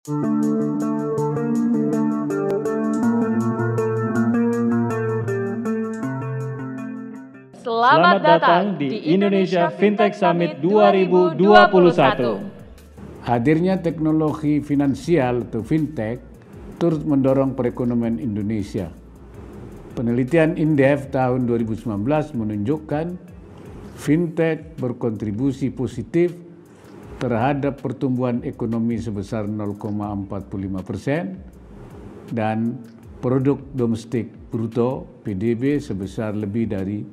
Selamat datang di Indonesia Fintech Summit 2021. Hadirnya teknologi finansial atau fintech turut mendorong perekonomian Indonesia. Penelitian Indef tahun 2019 menunjukkan fintech berkontribusi positif terhadap pertumbuhan ekonomi sebesar 0,45% dan produk domestik bruto PDB sebesar lebih dari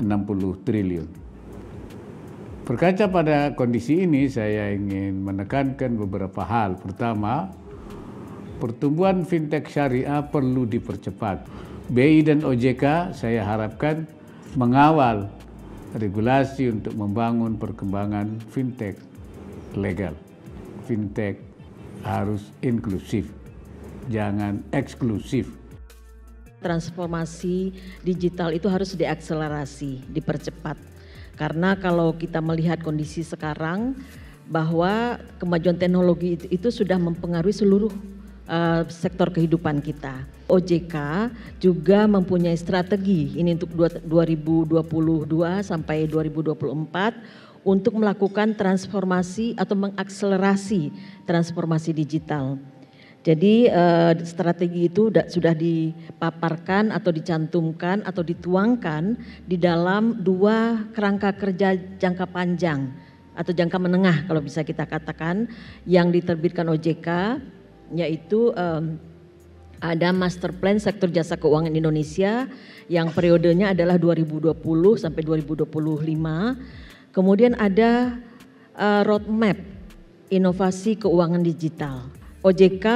60 triliun. Berkaca pada kondisi ini, saya ingin menekankan beberapa hal. Pertama, pertumbuhan fintech syariah perlu dipercepat. BI dan OJK saya harapkan mengawal regulasi untuk membangun perkembangan fintech legal. Fintech harus inklusif, jangan eksklusif. Transformasi digital itu harus diakselerasi, dipercepat. Karena kalau kita melihat kondisi sekarang bahwa kemajuan teknologi itu sudah mempengaruhi seluruh sektor kehidupan kita. OJK juga mempunyai strategi ini untuk 2022 sampai 2024 untuk melakukan transformasi atau mengakselerasi transformasi digital. Jadi strategi itu sudah dipaparkan atau dicantumkan atau dituangkan di dalam 2 kerangka kerja jangka panjang atau jangka menengah kalau bisa kita katakan yang diterbitkan OJK, yaitu ada Master Plan Sektor Jasa Keuangan Indonesia yang periodenya adalah 2020 sampai 2025. Kemudian ada Roadmap Inovasi Keuangan Digital. OJK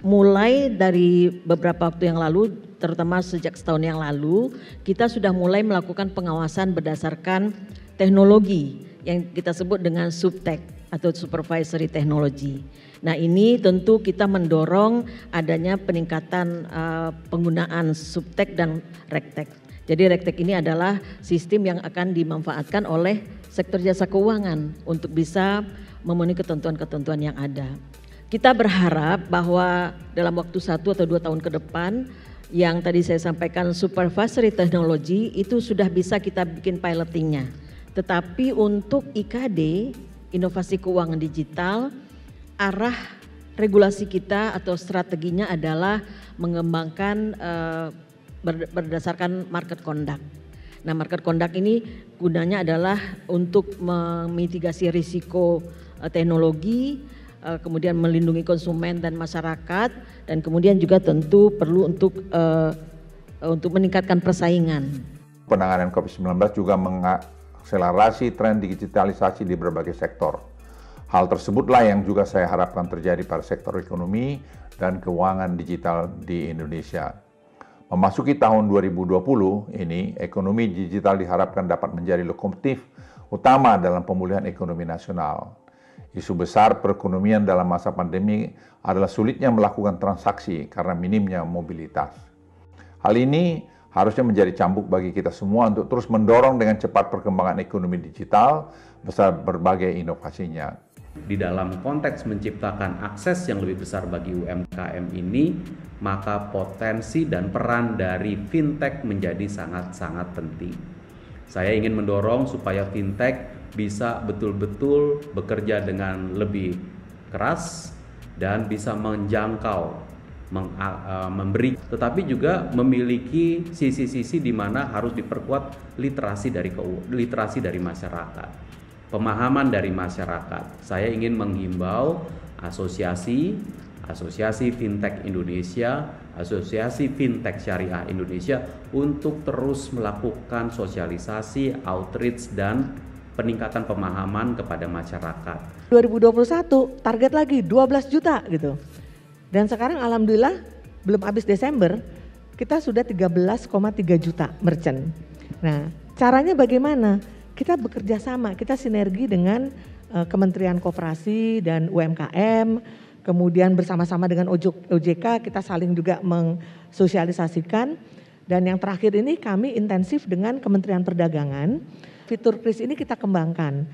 mulai dari beberapa waktu yang lalu, terutama sejak setahun yang lalu, kita sudah mulai melakukan pengawasan berdasarkan teknologi yang kita sebut dengan SupTech atau Supervisory Technology. Nah, ini tentu kita mendorong adanya peningkatan penggunaan SupTech dan RegTech. Jadi RegTech ini adalah sistem yang akan dimanfaatkan oleh sektor jasa keuangan untuk bisa memenuhi ketentuan-ketentuan yang ada. Kita berharap bahwa dalam waktu 1 atau 2 tahun ke depan yang tadi saya sampaikan Supervisory Technology itu sudah bisa kita bikin pilotingnya. Tetapi untuk IKD, inovasi keuangan digital, arah regulasi kita atau strateginya adalah mengembangkan berdasarkan market conduct. Nah, market conduct ini gunanya adalah untuk memitigasi risiko teknologi, kemudian melindungi konsumen dan masyarakat, dan kemudian juga tentu perlu untuk meningkatkan persaingan. Penanganan COVID-19 juga mengakselerasi tren digitalisasi di berbagai sektor. Hal tersebutlah yang juga saya harapkan terjadi pada sektor ekonomi dan keuangan digital di Indonesia. Memasuki tahun 2020 ini, ekonomi digital diharapkan dapat menjadi lokomotif utama dalam pemulihan ekonomi nasional. Isu besar perekonomian dalam masa pandemi adalah sulitnya melakukan transaksi karena minimnya mobilitas. Hal ini harusnya menjadi cambuk bagi kita semua untuk terus mendorong dengan cepat perkembangan ekonomi digital beserta berbagai inovasinya. Di dalam konteks menciptakan akses yang lebih besar bagi UMKM ini, maka potensi dan peran dari fintech menjadi sangat-sangat penting. Saya ingin mendorong supaya fintech bisa betul-betul bekerja dengan lebih keras dan bisa menjangkau, memberi, tetapi juga memiliki sisi-sisi di mana harus diperkuat literasi dari masyarakat, pemahaman dari masyarakat. Saya ingin menghimbau asosiasi Fintech Indonesia, Asosiasi Fintech Syariah Indonesia untuk terus melakukan sosialisasi, outreach, dan peningkatan pemahaman kepada masyarakat. 2021 target lagi 12 juta gitu. Dan sekarang alhamdulillah belum habis Desember kita sudah 13,3 juta merchant. Nah, caranya bagaimana? Kita bekerja sama, kita sinergi dengan Kementerian Koperasi dan UMKM, kemudian bersama-sama dengan OJK kita saling juga mensosialisasikan. Dan yang terakhir ini kami intensif dengan Kementerian Perdagangan. Fitur kris ini kita kembangkan.